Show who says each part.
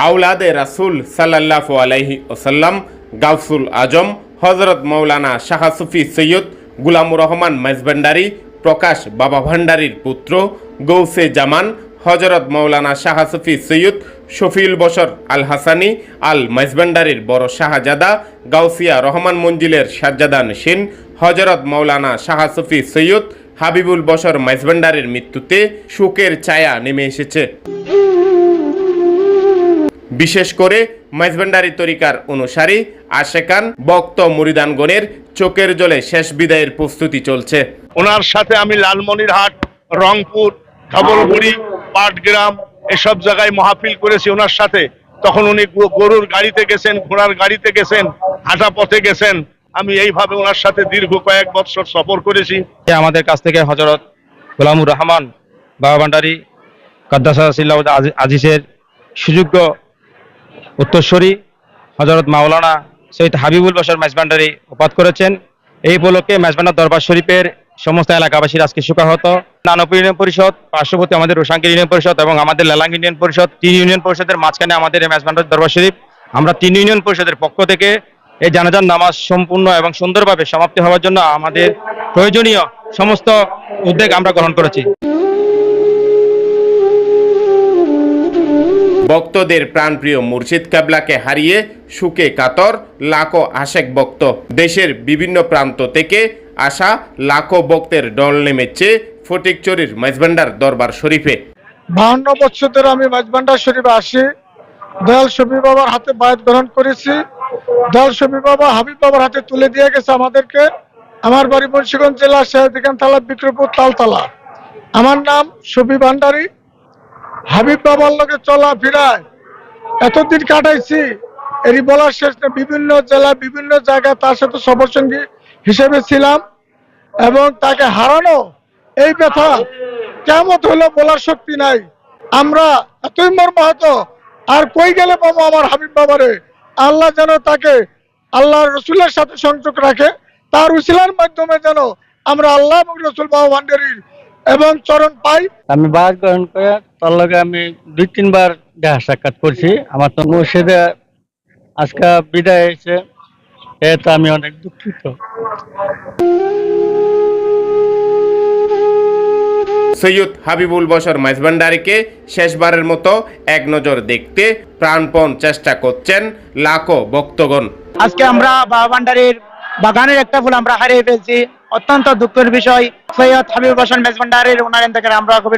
Speaker 1: আউলাদে রাসূল সাল্লাল্লাহু আলাইহি ওয়াসাল্লাম গাউসুল আজম হযরত মাওলানা শাহ সুফি সৈয়দ গুলামুর রহমান মেজভান্ডারী প্রকাশ বাবা ভান্ডারীর পুত্র গৌসে জামান হযরত মাওলানা শাহ সুফি সৈয়দ শফিউল বশর আল হাসানি আল মেজভান্ডারীর বড় শাহজাদা গাউসিয়া রহমান মঞ্জিলের শাহজাদা নশীন হযরত মাওলানা শাহ সুফি সৈয়দ হাবিবুল বশর মেজভান্ডারীর মৃত্যুতে শোকের ছায়া নেমে এসেছে। বিশেষ করে মেজভান্ডারী তরিকার অনুসারী আশেকান ভক্ত মুরিদানগণের চোখের জলে শেষ বিদায়ের প্রস্তুতি চলছে।
Speaker 2: ওনার সাথে আমি লালমনিরহাট, রংপুর, ধবলগুড়ি, পাটগ্রাম এসব জায়গায় মাহফিল করেছি ওনার সাথে। তখন উনি গরুর গাড়িতে গেছেন, ঘোড়ার গাড়িতে গেছেন, হাঁটা পথে গেছেন। আমি এইভাবে ওনার সাথে দীর্ঘ কয়েক বছর সফর করেছি।
Speaker 3: আমাদের কাছ থেকে হযরত গুলামুর রহমান বাবা ভান্ডারী কাদ্দাসাল্লাহু আজিজের সুযোগ্য উত্তরসূরি হযরত মাওলানা সৈয়দ হাবিবুল বশর মেজভান্ডারী ওফাত করেছেন। এই উপলক্ষে মেজভান্ডার দরবার শরীফের সমস্ত এলাকাবাসীর আজকে শোকাহত। নানপুর ইউনিয়ন পরিষদ, পার্শ্ববর্তী আমাদের রোশাঙ্গীর ইউনিয়ন পরিষদ এবং আমাদের লেলাং ইউনিয়ন পরিষদ, 3 ইউনিয়ন পরিষদের মাঝখানে আমাদের এই মেজভান্ডার দরবার শরীফ। আমরা 3 ইউনিয়ন পরিষদের পক্ষ থেকে এই জানাজার নামাজ সম্পূর্ণ এবং সুন্দরভাবে সমাপ্তি হওয়ার জন্য আমাদের প্রয়োজনীয় সমস্ত উদ্যোগ আমরা গ্রহণ করেছি।
Speaker 1: ভক্তদের প্রাণপ্রিয় মুর্শিদ কেবলাকে হারিয়ে সুখে কাতর লাখো আশেক ভক্ত। দেশের বিভিন্ন প্রান্ত থেকে আসা লাখো ভক্তের দল নেমেছে ফটিকছড়ির মেজভান্ডার দরবার শরীফে।
Speaker 4: 52 বছর ধরে আমি মেজভান্ডার শরীফে আসি। দয়াল শফি বাবার হাতে বায়াত গ্রহণ করেছি। দয়াল শফি বাবা হাবিব বাবার হাতে তুলে দিয়ে গেছে আমাদেরকে। আমার বাড়ি মুন্সিগঞ্জ জেলা শাহেদিখান থানা বিক্রমপুর তালতলা। আমার নাম শফি ভান্ডারী। হাবিব বাবার লগে চলা ফিরায় এতদিন কাটাইছি, এরই বলার শেষ না। বিভিন্ন জেলা বিভিন্ন জায়গায় তার সাথে সফরসঙ্গী হিসেবে ছিলাম এবং তাকে হারানো এই ব্যথা কেমন হলো বলার শক্তি নাই। আমরা এতই মর্মাহত, আর কই গেলে পাবো আমার হাবিব বাবারে। আল্লাহ যেন তাকে আল্লাহ রসুলের সাথে সংযোগ রাখে, তার উসিলার মাধ্যমে যেন আমরা আল্লাহ এবং রসুল বাবা ভান্ডারীর এবং চরণ পাই।
Speaker 5: আমি বায়াত গ্রহণ করে তার লগে আমি 2-3 বার দেখা সাক্ষাৎ করছি। আমার তো মুর্শিদে আজকে বিদায় হয়েছে, এতে আমি অনেক দুঃখিত।
Speaker 1: সৈয়দ হাবিবুল বশর মেজভান্ডারীকে শেষবারের মতো এক নজর দেখতে প্রাণপণ চেষ্টা করছেন লাখো ভক্তগণ।
Speaker 6: আজকে আমরা বাবা ভান্ডারীর বাগানের একটা ফুল আমরা হারিয়ে ফেলছি। অত্যন্ত দুঃখের বিষয়। সৈয়দ হাবিবুল বশর মেজভান্ডারীর ওনার ইন্তেকালে আমরা খুবই